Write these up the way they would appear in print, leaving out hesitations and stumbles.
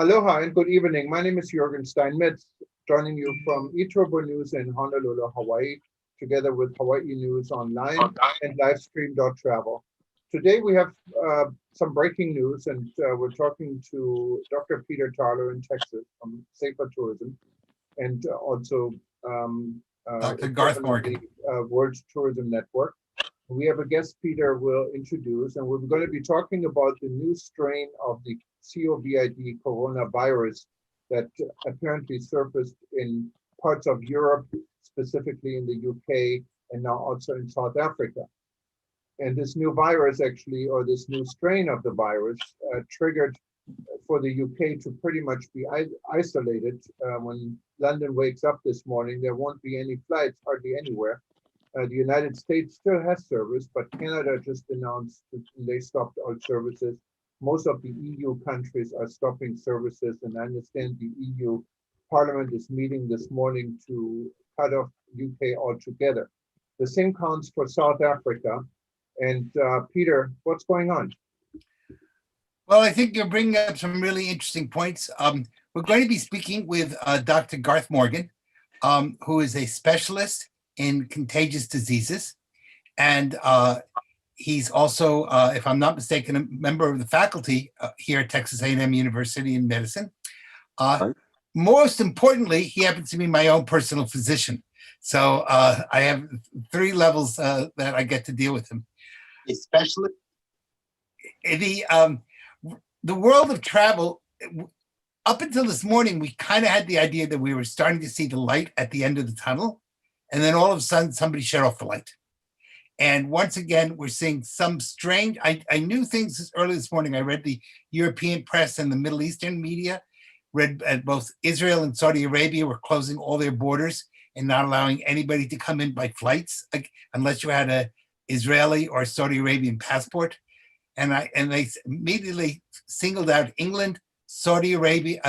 Aloha and good evening. My name is Jürgen Steinmetz, joining you from eTurbo News in Honolulu, Hawaii, together with Hawaii News Online and Livestream.travel. Today we have some breaking news, and we're talking to Dr. Peter Tarlow in Texas from Safer Tourism, and also Dr. Garth chairman of Morgan. the World Tourism Network. We have a guest Peter will introduce, and we're going to be talking about the new strain of the COVID coronavirus that apparently surfaced in parts of Europe, specifically in the UK, and now also in South Africa. And this new virus actually, or this new strain of the virus, triggered for the UK to pretty much be isolated. When London wakes up this morning, there won't be any flights hardly anywhere. The United States still has service, but Canada just announced that they stopped all services. Most of the EU countries are stopping services, and I understand the EU Parliament is meeting this morning to cut off UK altogether. The same counts for South Africa. And Peter, what's going on? Well, I think you're bringing up some really interesting points. We're going to be speaking with Dr. Garth Morgan, who is a specialist in contagious diseases. And he's also, if I'm not mistaken, a member of the faculty here at Texas A&M University in medicine. Most importantly, he happens to be my own personal physician. So I have 3 levels that I get to deal with him. Especially the world of travel, up until this morning, we kind of had the idea that we were starting to see the light at the end of the tunnel. And then all of a sudden, somebody shut off the light. And once again, we're seeing some strange, I knew things early this morning. I read the European press and the Middle Eastern media, read both Israel and Saudi Arabia were closing all their borders and not allowing anybody to come in by flights, unless you had a Israeli or Saudi Arabian passport. And they immediately singled out England, Saudi Arabia,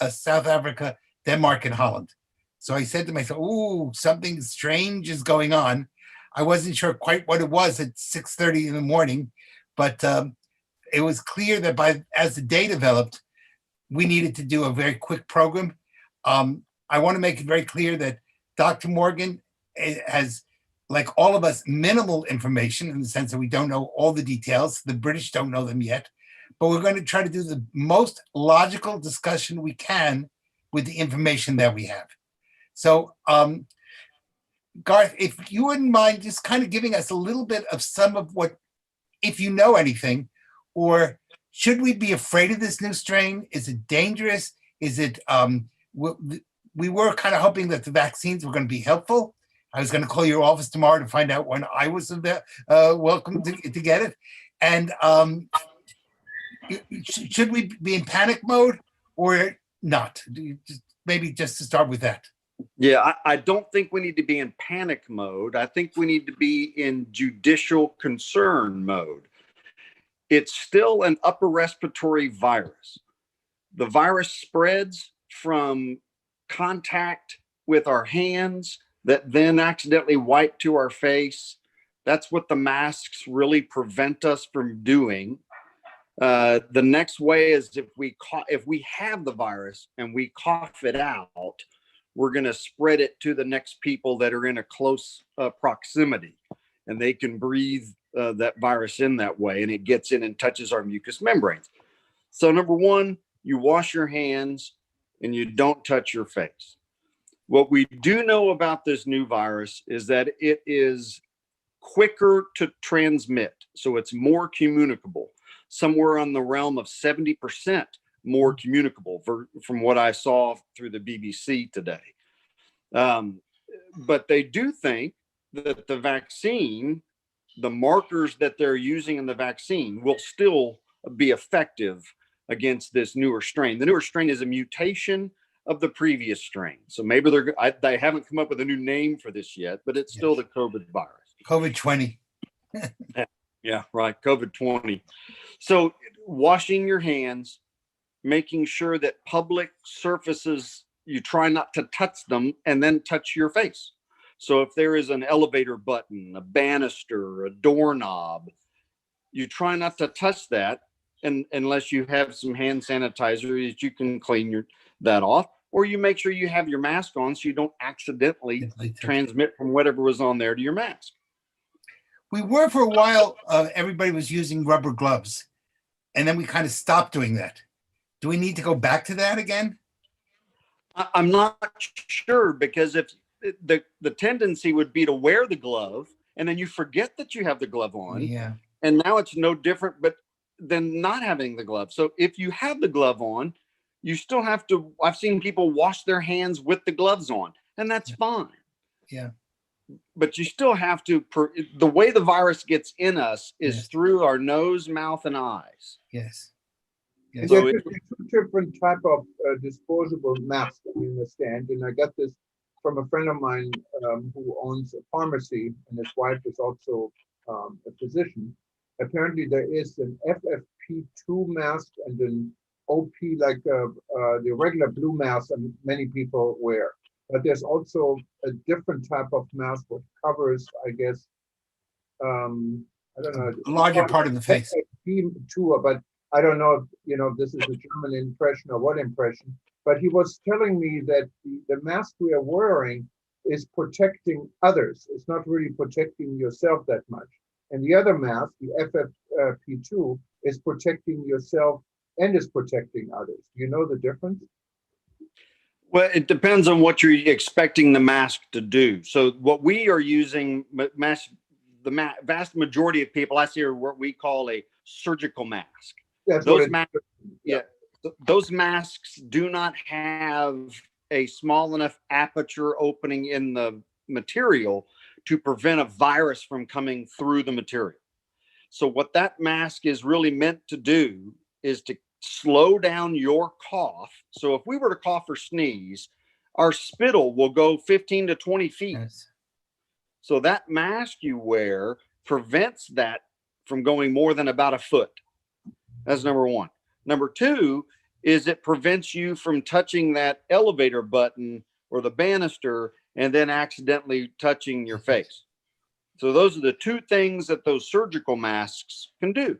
South Africa, Denmark, and Holland. So I said to myself, ooh, something strange is going on. I wasn't sure quite what it was at 6:30 in the morning, but it was clear that as the day developed, we needed to do a very quick program. I want to make it very clear that Dr. Morgan has, like all of us, minimal information in the sense that we don't know all the details. The British don't know them yet, but we're going to try to do the most logical discussion we can with the information that we have. So, Garth, if you wouldn't mind just kind of giving us a little bit of some of what, if you know anything, or should we be afraid of this new strain? Is it dangerous? Is it, we were kind of hoping that the vaccines were going to be helpful. I was going to call your office tomorrow to find out when I was welcome to get it. And should we be in panic mode or not? Maybe just to start with that. Yeah, I don't think we need to be in panic mode. I think we need to be in judicial concern mode. It's still an upper respiratory virus. The virus spreads from contact with our hands that then accidentally wipe to our face. That's what the masks really prevent us from doing. The next way is if we have the virus and we cough it out, we're going to spread it to the next people that are in a close proximity, and they can breathe that virus in that way, and it gets in and touches our mucous membranes. So number one, you wash your hands and you don't touch your face. What we do know about this new virus is that it is quicker to transmit. So it's more communicable, somewhere on the realm of 70% more communicable from what I saw through the BBC today. But they do think that the vaccine, the markers that they're using in the vaccine will still be effective against this newer strain. The newer strain is a mutation of the previous strain. So maybe they haven't come up with a new name for this yet, but it's still the COVID virus. COVID-20. Yeah, right. COVID-20. So washing your hands, making sure that public surfaces, you try not to touch them and then touch your face. So if there is an elevator button, a banister, a doorknob, you try not to touch that and unless you have some hand sanitizer that you can clean that off, or you make sure you have your mask on so you don't accidentally transmit from whatever was on there to your mask. We were for a while, everybody was using rubber gloves, and then we kind of stopped doing that. Do we need to go back to that again? I'm not sure, because if the tendency would be to wear the glove and then you forget that you have the glove on, Yeah, and now it's no different but than not having the glove. So if you have the glove on, you still have to, I've seen people wash their hands with the gloves on, and that's fine. yeah, But you still have to, the way the virus gets in us is Yes. through our nose, mouth, and eyes. yes. And Yes. So there's two different type of disposable masks I understand, and I got this from a friend of mine who owns a pharmacy, and his wife is also a physician. Apparently, there is an FFP2 mask and an OP, like the regular blue mask that many people wear. But there's also a different type of mask which covers, I guess, I don't know, A larger part of the face. FFP2, but I don't know if, if this is a German impression or what impression, but he was telling me that the mask we are wearing is protecting others. It's not really protecting yourself that much. And the other mask, the FFP2, is protecting yourself and is protecting others. Do you know the difference? Well, it depends on what you're expecting the mask to do. So what we are using, the vast majority of people I see are what we call a surgical mask. That's Those what it, masks, yeah, those masks do not have a small enough aperture opening in the material to prevent a virus from coming through the material. So what that mask is really meant to do is to slow down your cough. So if we were to cough or sneeze, our spittle will go 15 to 20 feet. Yes. So that mask you wear prevents that from going more than about a foot. That's number one. Number two is it prevents you from touching that elevator button or the banister and then accidentally touching your face. So those are the two things that those surgical masks can do.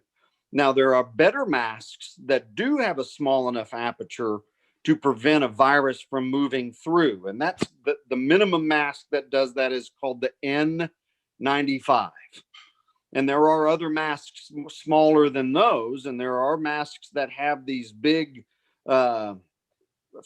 Now, there are better masks that do have a small enough aperture to prevent a virus from moving through. And that's the minimum mask that does that is called the N95. And there are other masks smaller than those. And there are masks that have these big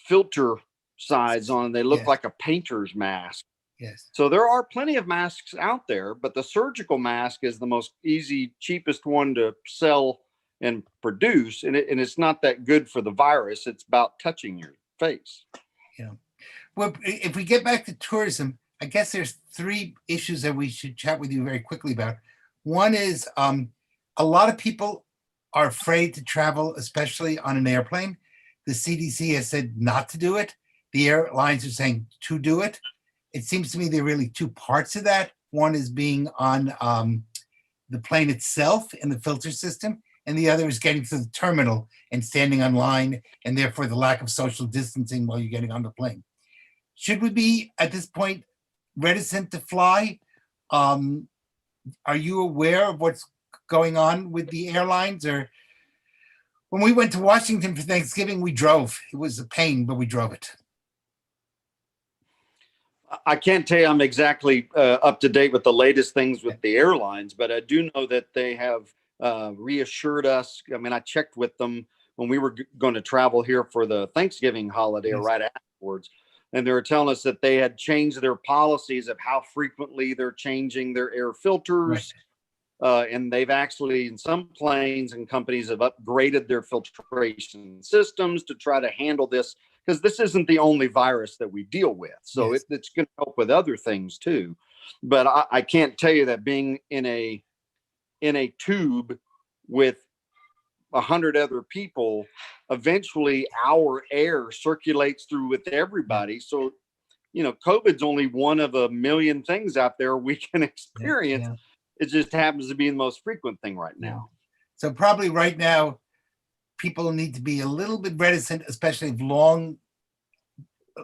filter sides on. They look like a painter's mask. Yes. So there are plenty of masks out there, but the surgical mask is the most easy, cheapest one to sell and produce. And it's not that good for the virus. It's about touching your face. Yeah. Well, if we get back to tourism, I guess there's three issues that we should chat with you very quickly about. One is a lot of people are afraid to travel, especially on an airplane. The CDC has said not to do it. The airlines are saying to do it. It seems to me there are really two parts of that. One is being on the plane itself in the filter system, and the other is getting to the terminal and standing on line, and therefore the lack of social distancing while you're getting on the plane. Should we be, at this point, reticent to fly? Are you aware of what's going on with the airlines? Or when we went to Washington for Thanksgiving, we drove. It was a pain, but we drove it. I can't tell you I'm exactly up to date with the latest things with the airlines, but I do know that they have reassured us. I mean, I checked with them when we were going to travel here for the Thanksgiving holiday or right afterwards. And they were telling us that they had changed their policies of how frequently they're changing their air filters. Right. And they've actually, in some planes and companies, have upgraded their filtration systems to try to handle this, because this isn't the only virus that we deal with. So it's going to help with other things too. But I can't tell you that being in a tube with 100 other people, eventually our air circulates through with everybody. So, COVID's only one of a million things out there we can experience. Yeah. It just happens to be the most frequent thing right now. So probably right now, people need to be a little bit reticent, especially if long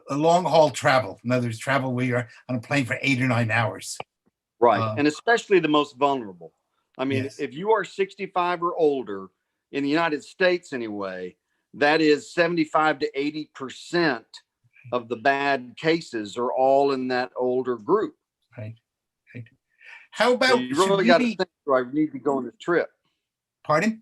haul travel. In other words, travel where you're on a plane for 8 or 9 hours. Right. And especially the most vulnerable. I mean, if you are 65 or older, in the United States anyway, that is 75 to 80% of the bad cases are all in that older group. Right. Right. How So about, you should really we got to be, think, do I need to go on this trip? pardon?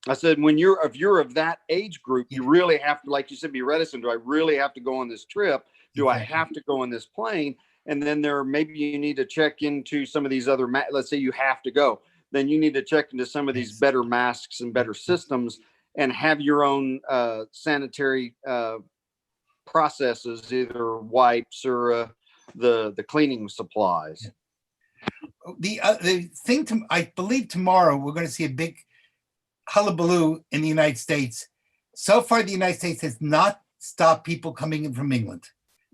I said, if you're of that age group, you really have to, like you said, be reticent. Do I really have to go on this trip? Do I Exactly. have to go on this plane? And then maybe you need to check into some of these other, let's say you have to go, then you need to check into some of these Yes. better masks and better systems and have your own sanitary processes, either wipes or the cleaning supplies. The thing, I believe tomorrow we're going to see a big hullabaloo in the United States. So far, the United States has not stopped people coming in from England,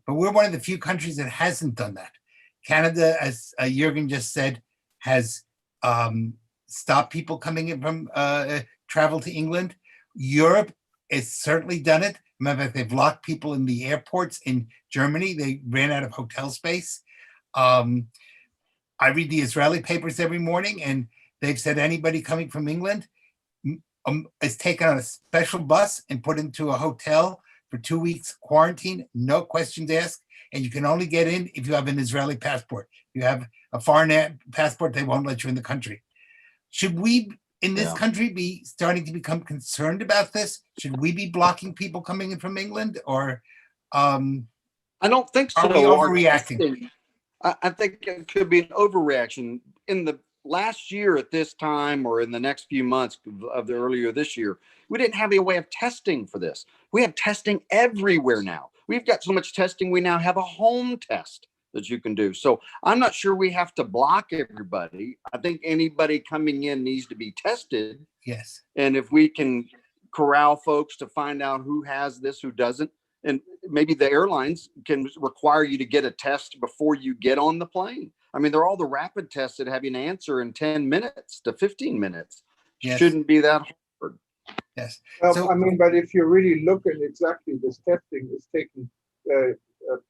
but we're one of the few countries that hasn't done that. Canada, as Jürgen just said, has stopped people coming in from travel to England. Europe has certainly done it. Matter of fact, they've locked people in the airports in Germany. They ran out of hotel space. I read the Israeli papers every morning, and they've said anybody coming from England is taken on a special bus and put into a hotel for 2 weeks quarantine, no questions asked, and you can only get in if you have an Israeli passport. If you have a foreign passport, they won't let you in the country. Should we, in this country, be starting to become concerned about this? Should we be blocking people coming in from England, or I don't think so. are we overreacting? I think it could be an overreaction. In the last year at this time, or in the next few months of the earlier this year, we didn't have a way of testing for this. We have testing everywhere now. We've got so much testing, we now have a home test that you can do. So I'm not sure we have to block everybody. I think anybody coming in needs to be tested. Yes. And if we can corral folks to find out who has this, who doesn't, and maybe the airlines can require you to get a test before you get on the plane. I mean, they're all the rapid tests that have you an answer in 10 minutes to 15 minutes. Yes. Shouldn't be that hard. Yes. Well, So- I mean, but if you really look at exactly this testing is taking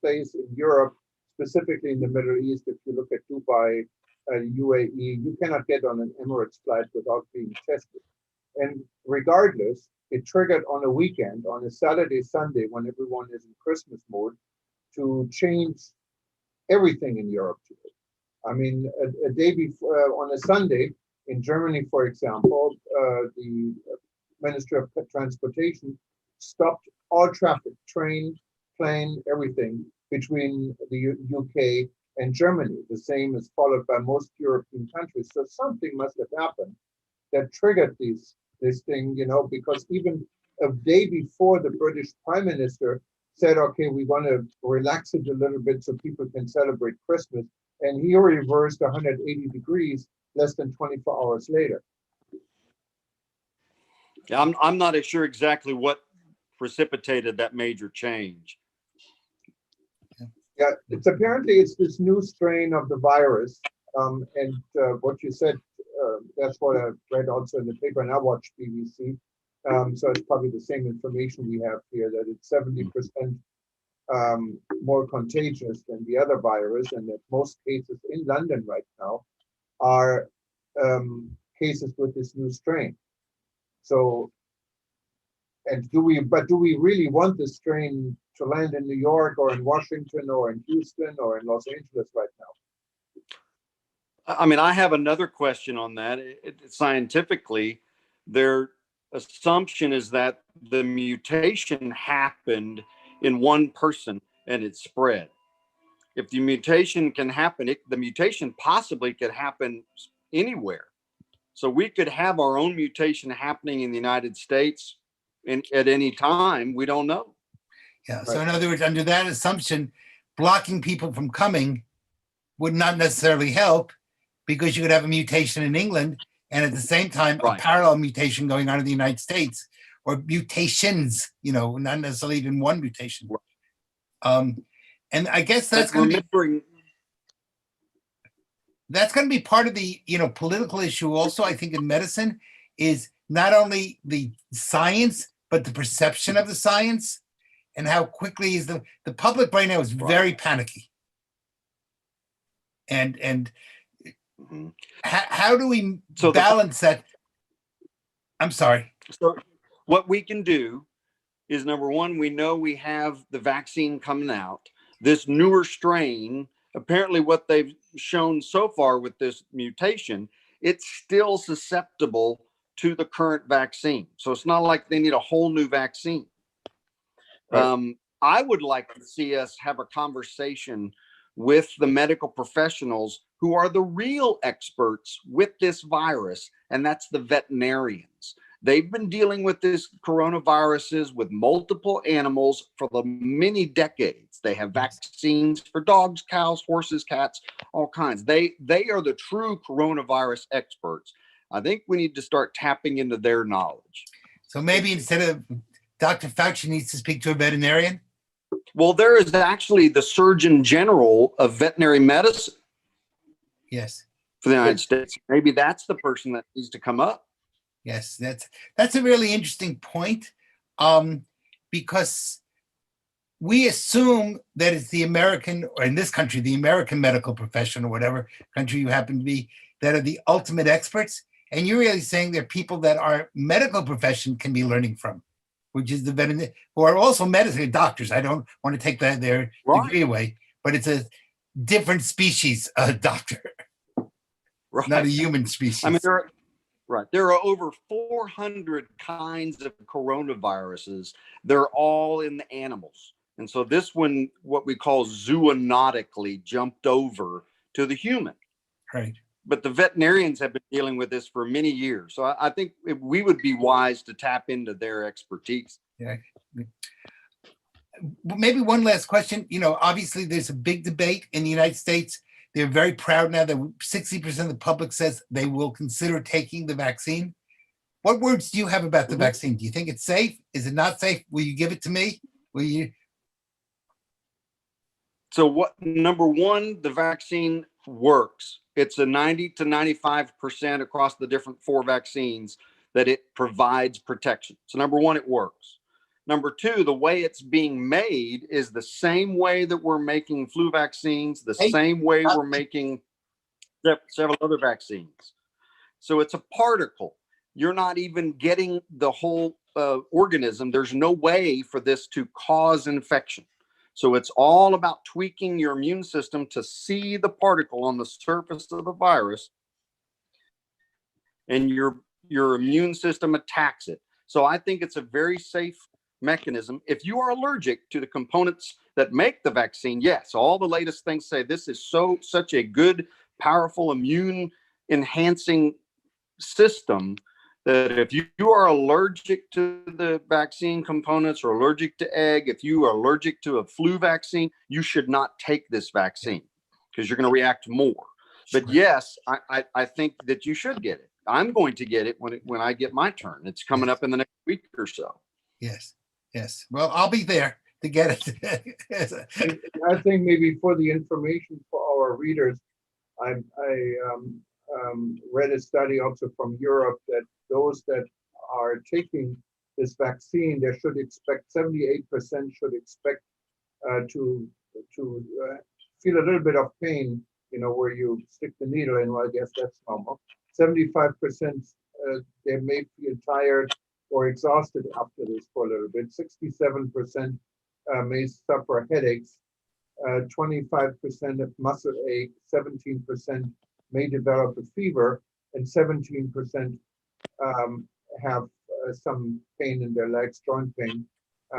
place in Europe, specifically in the Middle East. If you look at Dubai, UAE, you cannot get on an Emirates flight without being tested. And regardless, it triggered on a weekend, on a Saturday, Sunday, when everyone is in Christmas mode, to change everything in Europe today. I mean, a day before, on a Sunday in Germany, for example, the Ministry of Transportation stopped all traffic, train, plane, everything between the UK and Germany. The same is followed by most European countries. So something must have happened that triggered this thing, you know, because even a day before, the British Prime Minister said, okay, we want to relax it a little bit so people can celebrate Christmas. And he reversed 180 degrees less than 24 hours later. Yeah, I'm not sure exactly what precipitated that major change. Yeah, it's this new strain of the virus. And what you said, that's what I read also in the paper, and I watched BBC. So it's probably the same information we have here, that it's 70% more contagious than the other virus, and that most cases in London right now are cases with this new strain. So, and do we really want this strain to land in New York or in Washington or in Houston or in Los Angeles right now? I mean, I have another question on that. Scientifically, their assumption is that the mutation happened in one person and it spread. If the mutation can happen, the mutation possibly could happen anywhere. So we could have our own mutation happening in the United States at any time. We don't know. Yeah. So in other words, under that assumption, blocking people from coming would not necessarily help, because you could have a mutation in England and at the same time a parallel mutation going on in the United States, or mutations, you know, not necessarily even one mutation. And I guess that's going to be part of the, you know, political issue also, I think, in medicine, is not only the science, but the perception of the science, and how quickly is the public right now is very panicky. And how do we balance that? I'm sorry. So what we can do is, number one, we know we have the vaccine coming out. This newer strain, apparently what they've shown so far with this mutation, it's still susceptible to the current vaccine. So it's not like they need a whole new vaccine. Right. I would like to see us have a conversation with the medical professionals who are the real experts with this virus, and that's the veterinarians. They've been dealing with this coronaviruses with multiple animals for the many decades. They have vaccines for dogs, cows, horses, cats, all kinds. They are the true coronavirus experts. I think we need to start tapping into their knowledge. So maybe instead of Dr. Fauci needs to speak to a veterinarian? Well, there is actually the Surgeon General of Veterinary Medicine Yes. for the United States. Maybe that's the person that needs to come up. Yes, that's a really interesting point, because we assume that it's the American, or in this country, the American medical profession, or whatever country you happen to be, that are the ultimate experts. And you're really saying there are people that our medical profession can be learning from, which is the veterinarian, who are also medicine doctors. I don't want to take their degree away, but it's a different species doctor, Right. not a human species. I mean, there are over 400 kinds of coronaviruses. They're all in the animals. And so this one, what we call zoonotically, jumped over to the human. Right. But the veterinarians have been dealing with this for many years. So I think we would be wise to tap into their expertise. Yeah. Maybe one last question. Obviously there's a big debate in the United States. They're very proud now that 60% of the public says they will consider taking the vaccine. What words do you have about the vaccine? Do you think it's safe? Is it not safe? Will you give it to me? Will you? So number one, the vaccine works. It's a 90 to 95% across the different 4 vaccines that it provides protection. So number one, it works. Number two, the way it's being made is the same way that we're making flu vaccines, the same way we're making several other vaccines. So it's a particle. You're not even getting the whole organism. There's no way for this to cause infection. So it's all about tweaking your immune system to see the particle on the surface of the virus, and your immune system attacks it. So I think it's a very safe mechanism. If you are allergic to the components that make the vaccine, yes, all the latest things say this is such a good, powerful immune enhancing system that if you are allergic to the vaccine components or allergic to egg, if you are allergic to a flu vaccine, you should not take this vaccine because you're going to react more. But yes, I think that you should get it. I'm going to get it when I get my turn. It's coming up in the next week or so. Yes. Yes. Well, I'll be there to get it. I think maybe for the information for our readers, I read a study also from Europe that those that are taking this vaccine, they should expect 78% should expect to feel a little bit of pain, where you stick the needle in. Well, I guess that's normal. 75% they may feel tired or exhausted after this for a little bit. 67% may suffer headaches. 25% of muscle ache. 17% may develop a fever, and 17% have some pain in their legs, joint pain.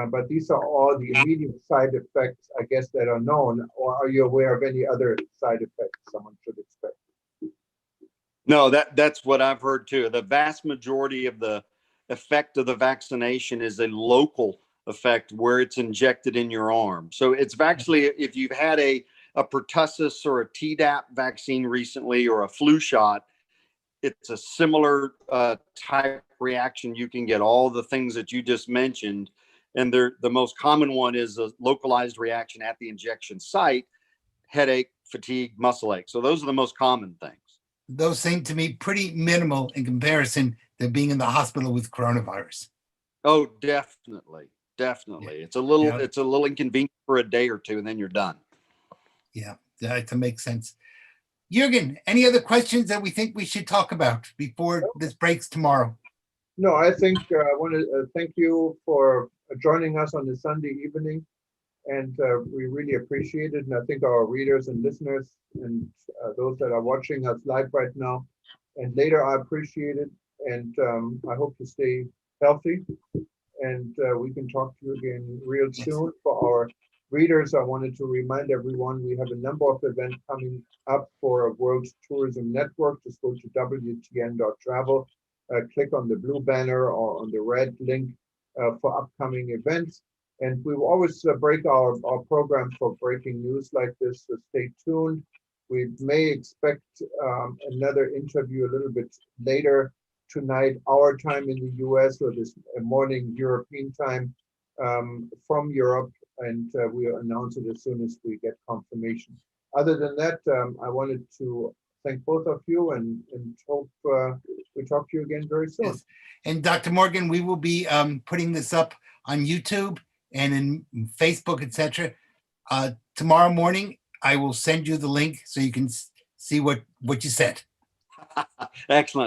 But these are all the immediate side effects, I guess, that are known. Or are you aware of any other side effects someone should expect? No, that's what I've heard too. The vast majority of the effect of the vaccination is a local effect where it's injected in your arm. So it's actually, if you've had a pertussis or a Tdap vaccine recently or a flu shot, it's a similar type reaction. You can get all the things that you just mentioned. And the most common one is a localized reaction at the injection site, headache, fatigue, muscle ache. So those are the most common things. Those seem to me pretty minimal in comparison to being in the hospital with coronavirus. Oh, definitely. Definitely. It's a little inconvenient for a day or two, and then you're done. Yeah, that makes sense. Jürgen, any other questions that we think we should talk about before this breaks tomorrow? No, I think I want to thank you for joining us on the Sunday evening. And we really appreciate it. And I think our readers and listeners and those that are watching us live right now and later, I appreciate it. And I hope to stay healthy. And we can talk to you again real soon. For our readers, I wanted to remind everyone we have a number of events coming up for World Tourism Network. Just go to wtn.travel, click on the blue banner or on the red link for upcoming events. And we will always break our program for breaking news like this, so stay tuned. We may expect another interview a little bit later tonight, our time in the US, or this morning European time from Europe, and we'll announce it as soon as we get confirmation. Other than that, I wanted to thank both of you and hope we talk to you again very soon. Yes. And Dr. Morgan, we will be putting this up on YouTube and in Facebook, etc. Tomorrow morning, I will send you the link so you can see what you said. Excellent.